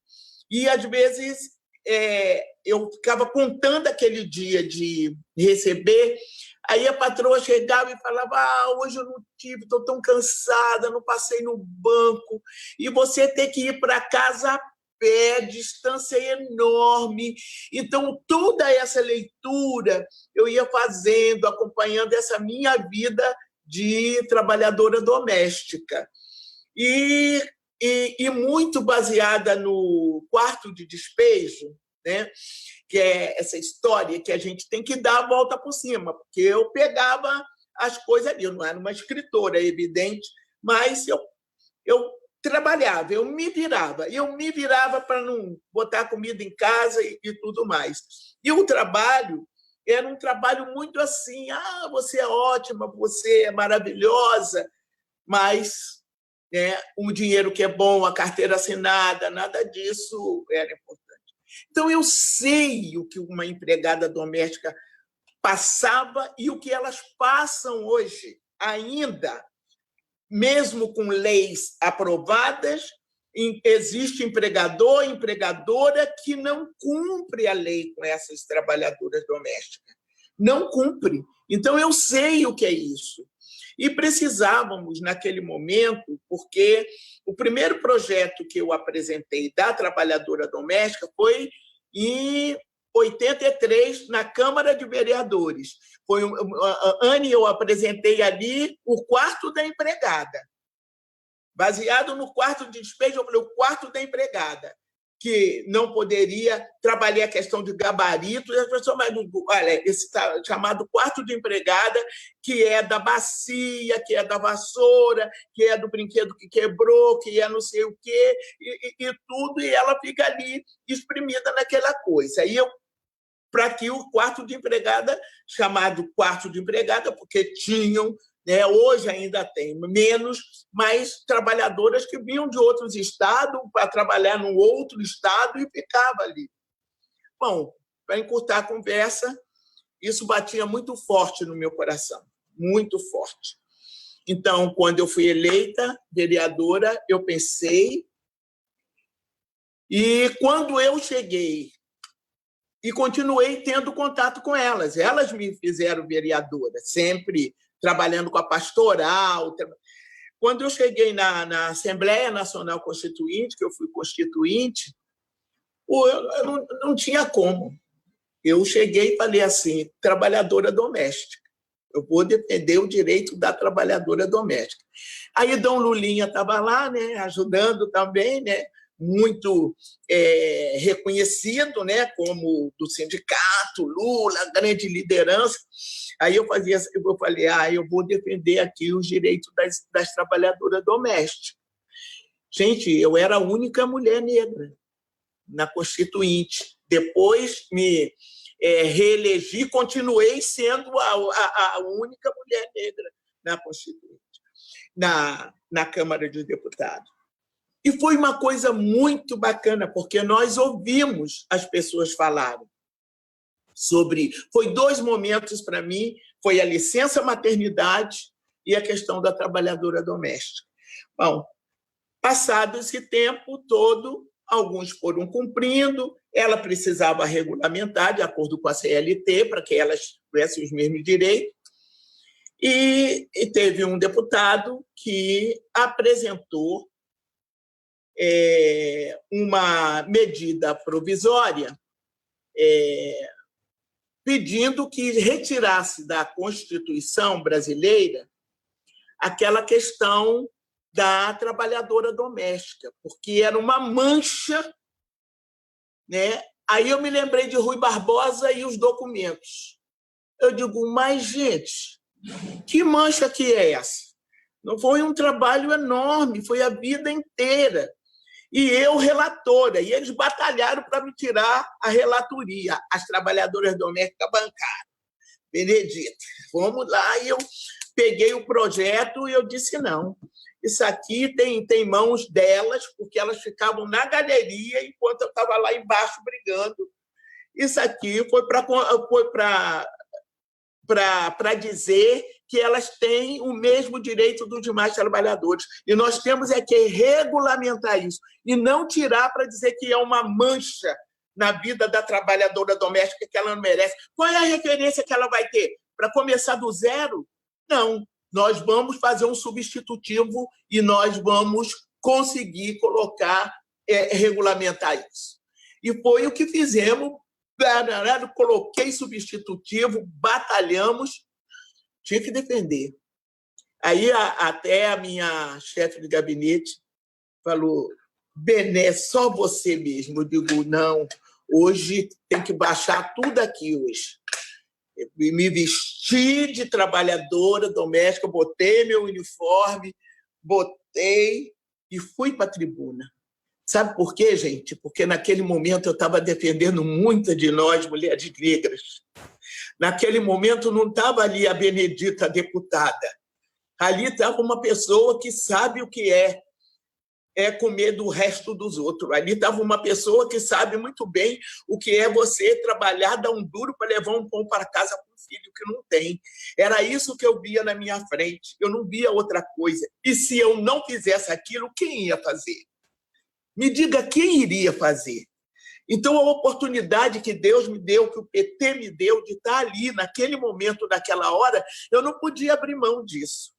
E, às vezes, eu ficava contando aquele dia de receber, aí a patroa chegava e falava, hoje eu não tive, estou tão cansada, não passei no banco, e você tem que ir para casa a pé, distância enorme. Então, toda essa leitura eu ia fazendo, acompanhando essa minha vida de trabalhadora doméstica. E muito baseada no quarto de despejo, né? Que é essa história que a gente tem que dar a volta por cima, porque eu pegava as coisas ali, eu não era uma escritora, é evidente, mas eu trabalhava, eu me virava para não botar comida em casa e tudo mais. E o trabalho era um trabalho muito assim, você é ótima, você é maravilhosa, mas um dinheiro que é bom, a carteira assinada, nada disso era importante. Então, eu sei o que uma empregada doméstica passava e o que elas passam hoje ainda, mesmo com leis aprovadas, existe empregador, empregadora que não cumpre a lei com essas trabalhadoras domésticas. Não cumpre. Então, eu sei o que é isso. E precisávamos, naquele momento, porque o primeiro projeto que eu apresentei da trabalhadora doméstica foi em 83, na Câmara de Vereadores. Anne, eu apresentei ali o quarto da empregada. Baseado no quarto de despejo, eu falei o quarto da empregada, que não poderia trabalhar a questão de gabarito. As pessoas, mas, olha, esse chamado quarto de empregada, que é da bacia, que é da vassoura, que é do brinquedo que quebrou, que é não sei o quê, e tudo, e ela fica ali exprimida naquela coisa. E eu, para que o quarto de empregada, chamado quarto de empregada, porque tinham, hoje ainda tem menos, mas trabalhadoras que vinham de outros estados para trabalhar num outro estado e ficava ali. Bom, para encurtar a conversa, isso batia muito forte no meu coração, muito forte. Então, quando eu fui eleita vereadora, eu pensei, e quando eu cheguei e continuei tendo contato com elas, elas me fizeram vereadora, sempre trabalhando com a pastoral. Quando eu cheguei na Assembleia Nacional Constituinte, que eu fui constituinte, eu não tinha como. Eu cheguei e falei assim, trabalhadora doméstica. Eu vou defender o direito da trabalhadora doméstica. Aí Dom Lulinha estava lá, né, ajudando também, né, muito reconhecido, né, como do sindicato, Lula, grande liderança. Aí eu falei, eu vou defender aqui os direitos das trabalhadoras domésticas. Gente, eu era a única mulher negra. na Constituinte. Depois me reelegi, continuei sendo a única mulher negra na Constituinte, na Câmara dos Deputados. E foi uma coisa muito bacana, porque nós ouvimos as pessoas falarem sobre... Foi 2 momentos para mim, foi a licença maternidade e a questão da trabalhadora doméstica. Bom, passado esse tempo todo, alguns foram cumprindo, ela precisava regulamentar, de acordo com a CLT, para que elas tivessem os mesmos direitos, e teve um deputado que apresentou uma medida provisória pedindo que retirasse da Constituição brasileira aquela questão da trabalhadora doméstica, porque era uma mancha, né? Aí eu me lembrei de Rui Barbosa e os documentos. Eu digo, mas, gente, que mancha que é essa? Não foi um trabalho enorme, foi a vida inteira. E eu, relatora, e eles batalharam para me tirar a relatoria. As trabalhadoras domésticas bancaram. Benedita, vamos lá. E eu peguei o projeto e eu disse, não, isso aqui tem mãos delas, porque elas ficavam na galeria enquanto eu estava lá embaixo brigando. Isso aqui foi para dizer que elas têm o mesmo direito dos demais trabalhadores. E nós temos que regulamentar isso, e não tirar para dizer que é uma mancha na vida da trabalhadora doméstica que ela não merece. Qual é a referência que ela vai ter? Para começar do zero? Não. Nós vamos fazer um substitutivo e nós vamos conseguir colocar, regulamentar isso. E foi o que fizemos. Coloquei substitutivo, batalhamos, tinha que defender. Aí até a minha chefe de gabinete falou, Bené, só você mesmo. Eu digo, não, hoje tem que baixar tudo aqui hoje. Eu me vesti de trabalhadora doméstica, botei meu uniforme, botei e fui para a tribuna. Sabe por quê, gente? Porque naquele momento eu estava defendendo muita de nós, mulheres negras. Naquele momento não estava ali a Benedita, a deputada. Ali estava uma pessoa que sabe o que é comer do resto dos outros. Ali estava uma pessoa que sabe muito bem o que é você trabalhar, dar um duro para levar um pão para casa com um filho que não tem. Era isso que eu via na minha frente. Eu não via outra coisa. E se eu não fizesse aquilo, quem ia fazer? Me diga quem iria fazer. Então, a oportunidade que Deus me deu, que o PT me deu, de estar ali, naquele momento, naquela hora, eu não podia abrir mão disso.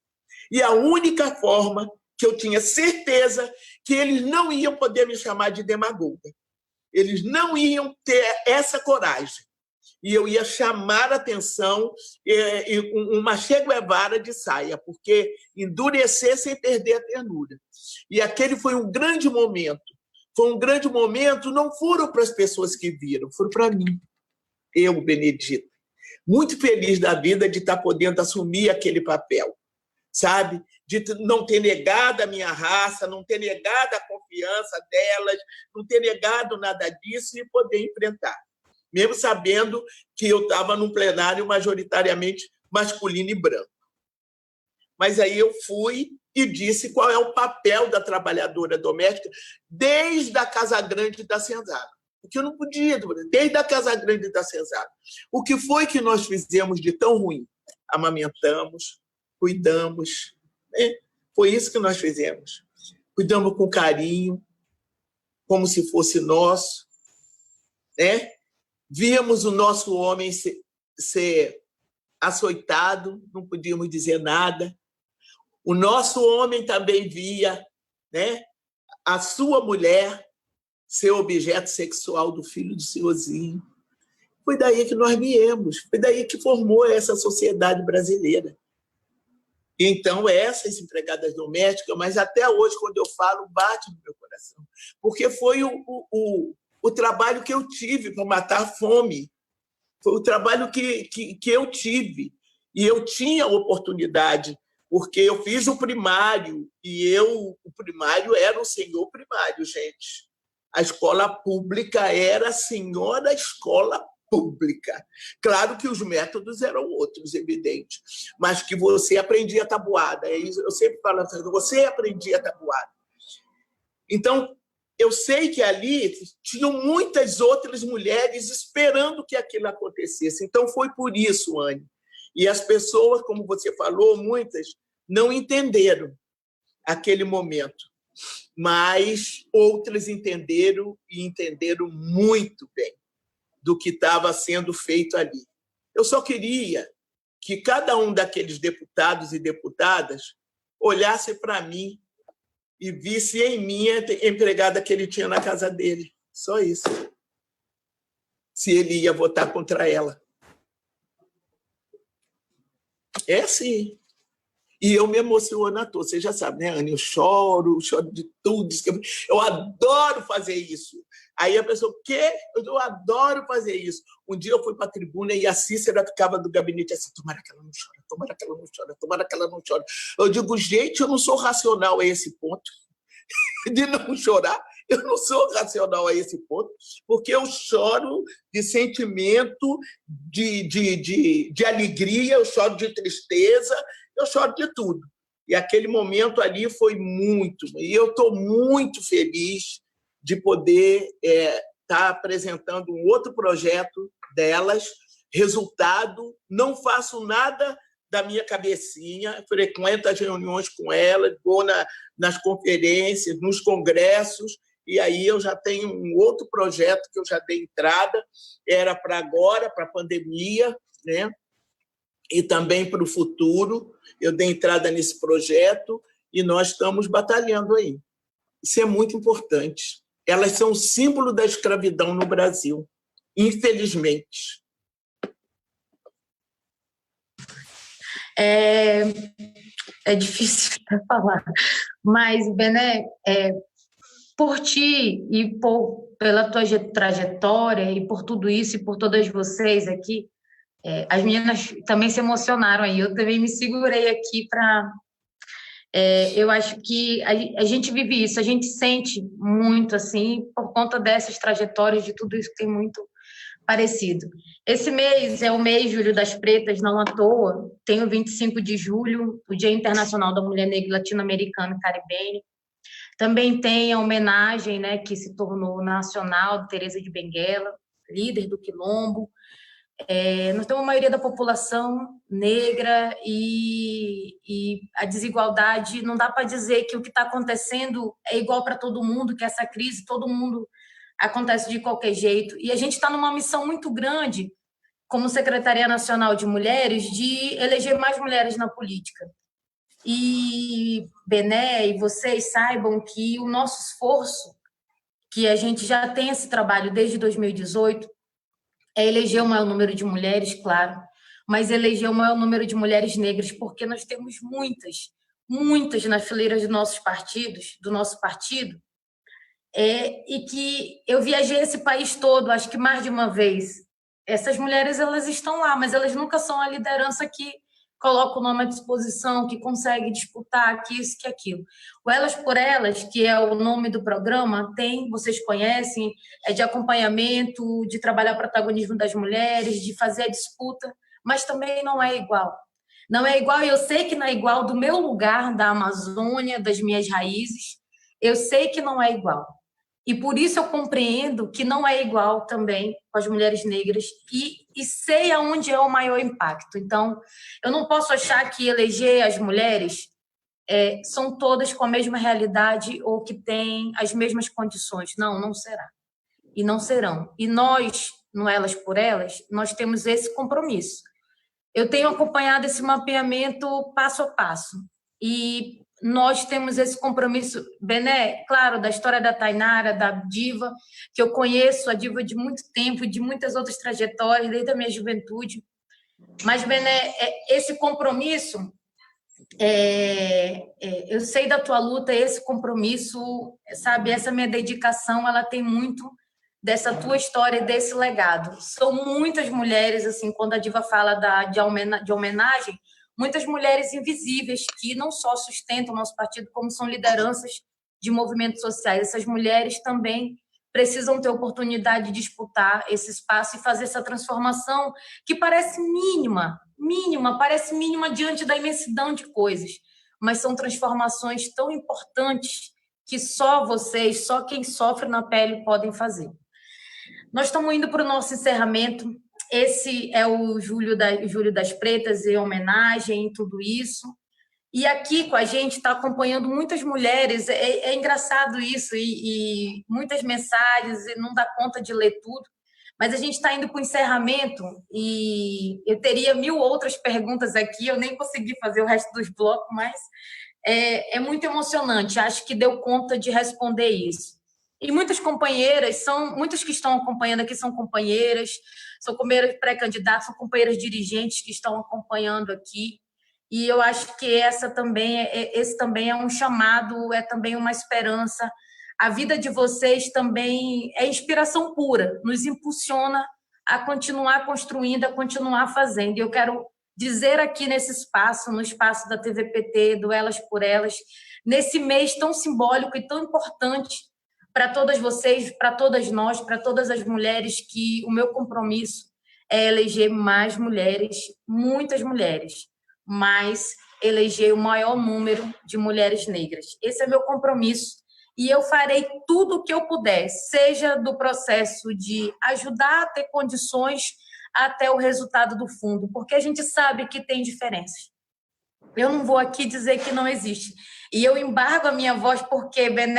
E a única forma que eu tinha certeza que eles não iam poder me chamar de demagoga. Eles não iam ter essa coragem. E eu ia chamar a atenção e uma Che Guevara de saia, porque endurecer sem perder a ternura. E aquele foi um grande momento. Foi um grande momento, não foram para as pessoas que viram, foram para mim. Eu, Benedita. Muito feliz da vida de estar podendo assumir aquele papel, sabe? De não ter negado a minha raça, não ter negado a confiança delas, não ter negado nada disso e poder enfrentar. Mesmo sabendo que eu estava num plenário majoritariamente masculino e branco. Mas aí eu fui e disse qual é o papel da trabalhadora doméstica desde a Casa Grande da Senzala. Porque eu não podia, desde a Casa Grande da Senzala. O que foi que nós fizemos de tão ruim? Amamentamos, cuidamos, né? Foi isso que nós fizemos. Cuidamos com carinho, como se fosse nosso, né? Víamos o nosso homem ser açoitado, não podíamos dizer nada. O nosso homem também via, né, a sua mulher ser objeto sexual do filho do senhorzinho. Foi daí que nós viemos, foi daí que formou essa sociedade brasileira. Então, essas empregadas domésticas, mas até hoje, quando eu falo, bate no meu coração, porque foi o trabalho que eu tive para matar a fome, foi o trabalho que eu tive, e eu tinha oportunidade, porque eu fiz o primário, e o primário era o senhor primário, gente. A escola pública era a senhora escola pública. Claro que os métodos eram outros, evidente, mas que você aprendia tabuada. É isso, eu sempre falo assim, você aprendia tabuada. Então, eu sei que ali tinham muitas outras mulheres esperando que aquilo acontecesse. Então, foi por isso, Anne. E as pessoas, como você falou, muitas não entenderam aquele momento, mas outras entenderam e entenderam muito bem do que estava sendo feito ali. Eu só queria que cada um daqueles deputados e deputadas olhasse para mim e visse em mim a empregada que ele tinha na casa dele. Só isso. Se ele ia votar contra ela. É assim. E eu me emociono à toa. Você já sabe, né, Anne? Eu choro de tudo. Eu adoro fazer isso. Aí a pessoa, o quê? Eu adoro fazer isso. Um dia eu fui para a tribuna e a Cícera ficava do gabinete assim, tomara que ela não chora, tomara que ela não chora, tomara que ela não chora. Eu digo, gente, eu não sou racional a esse ponto de não chorar. Eu não sou racional a esse ponto, porque eu choro de sentimento, de alegria, eu choro de tristeza, eu choro de tudo. E aquele momento ali foi muito. E eu estou muito feliz de poder estar apresentando um outro projeto delas. Resultado, não faço nada da minha cabecinha, frequento as reuniões com elas, vou nas conferências, nos congressos, e aí eu já tenho um outro projeto que eu já dei entrada, era para agora, para a pandemia, né? E também para o futuro. Eu dei entrada nesse projeto e nós estamos batalhando aí. Isso é muito importante. Elas são símbolo da escravidão no Brasil, infelizmente. É difícil para falar, mas, Bené, por ti e pela tua trajetória e por tudo isso e por todas vocês aqui, as meninas também se emocionaram aí, eu também me segurei aqui para... eu acho que a gente vive isso, a gente sente muito, assim, por conta dessas trajetórias, de tudo isso que tem muito parecido. Esse mês é o mês Julho das Pretas, não à toa, tem o 25 de julho, o Dia Internacional da Mulher Negra Latino-Americana e Caribenha. Também tem a homenagem, né, que se tornou nacional, de Teresa de Benguela, líder do Quilombo. Nós temos a maioria da população negra e a desigualdade, não dá para dizer que o que está acontecendo é igual para todo mundo, que essa crise, todo mundo acontece de qualquer jeito. E a gente está numa missão muito grande, como Secretaria Nacional de Mulheres, de eleger mais mulheres na política. E, Bené, e vocês saibam que o nosso esforço, que a gente já tem esse trabalho desde 2018, é eleger o maior número de mulheres, claro, mas eleger o maior número de mulheres negras, porque nós temos muitas nas fileiras dos nossos partidos, do nosso partido, e que eu viajei esse país todo, acho que mais de uma vez. Essas mulheres, elas estão lá, mas elas nunca são a liderança que coloca o nome à disposição, que consegue disputar, que isso, que aquilo. O Elas por Elas, que é o nome do programa, vocês conhecem, é de acompanhamento, de trabalhar o protagonismo das mulheres, de fazer a disputa, mas também não é igual. Não é igual, e eu sei que não é igual do meu lugar, da Amazônia, das minhas raízes, eu sei que não é igual. E por isso eu compreendo que não é igual também com as mulheres negras e sei aonde é o maior impacto. Então, eu não posso achar que eleger as mulheres são todas com a mesma realidade ou que têm as mesmas condições. Não, não será. E não serão. E nós, no Elas por Elas, nós temos esse compromisso. Eu tenho acompanhado esse mapeamento passo a passo. E nós temos esse compromisso, Bené, claro, da história da Tainara, da Diva, que eu conheço a Diva de muito tempo, de muitas outras trajetórias, desde a minha juventude. Mas, Bené, esse compromisso, eu sei da tua luta, esse compromisso, sabe, essa minha dedicação, ela tem muito dessa tua história, desse legado. São muitas mulheres, assim, quando a Diva fala de homenagem, muitas mulheres invisíveis que não só sustentam o nosso partido, como são lideranças de movimentos sociais. Essas mulheres também precisam ter oportunidade de disputar esse espaço e fazer essa transformação que parece mínima, parece mínima diante da imensidão de coisas, mas são transformações tão importantes que só vocês, só quem sofre na pele podem fazer. Nós estamos indo para o nosso encerramento. Esse é o Julho das Pretas, em homenagem e tudo isso. E aqui com a gente está acompanhando muitas mulheres. É engraçado isso, e muitas mensagens, e não dá conta de ler tudo. Mas a gente está indo para o encerramento e eu teria 1000 outras perguntas aqui, eu nem consegui fazer o resto dos blocos, mas é muito emocionante. Acho que deu conta de responder isso. E muitas companheiras, muitas que estão acompanhando aqui são companheiras pré-candidatas, são companheiras dirigentes que estão acompanhando aqui. E eu acho que esse também é um chamado, é também uma esperança. A vida de vocês também é inspiração pura, nos impulsiona a continuar construindo, a continuar fazendo. E eu quero dizer aqui nesse espaço, no espaço da TVPT, do Elas por Elas, nesse mês tão simbólico e tão importante para todas vocês, para todas nós, para todas as mulheres, que o meu compromisso é eleger mais mulheres, muitas mulheres, mas eleger o maior número de mulheres negras. Esse é meu compromisso e eu farei tudo o que eu puder, seja do processo de ajudar a ter condições até o resultado do fundo, porque a gente sabe que tem diferenças. Eu não vou aqui dizer que não existe. E eu embargo a minha voz porque